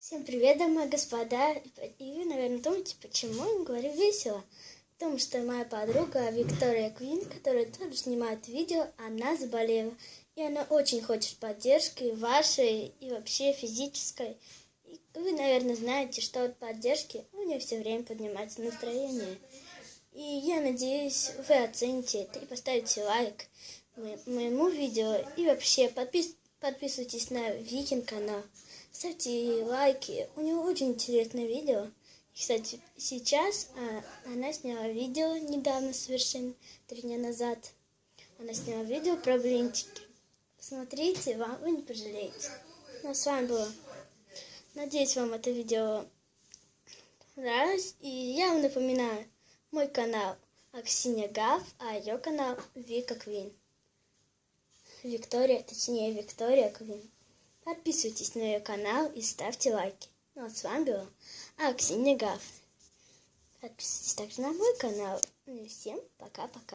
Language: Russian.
Всем привет, дамы и господа. И вы, наверное, думаете, почему я говорю весело? Потому что моя подруга Виктория Квин, которая тоже снимает видео, она заболела. И она очень хочет поддержки вашей и вообще физической. И вы, наверное, знаете, что от поддержки у нее все время поднимается настроение. И я надеюсь, вы оцените это и поставите лайк моему видео. И вообще подписывайтесь на Викин канал. Ставьте лайки. У него очень интересное видео. Кстати, сейчас она сняла видео недавно, совершенно 3 дня назад. Она сняла видео про блинчики. Посмотрите, вы не пожалеете. Ну а с вами было. Надеюсь, вам это видео понравилось. И я вам напоминаю, мой канал Аксинья Гав, а ее канал Вика Квин. Виктория Квин. Подписывайтесь на ее канал и ставьте лайки. Ну а с вами была Аксинья Гав. Подписывайтесь также на мой канал. Ну и всем пока-пока.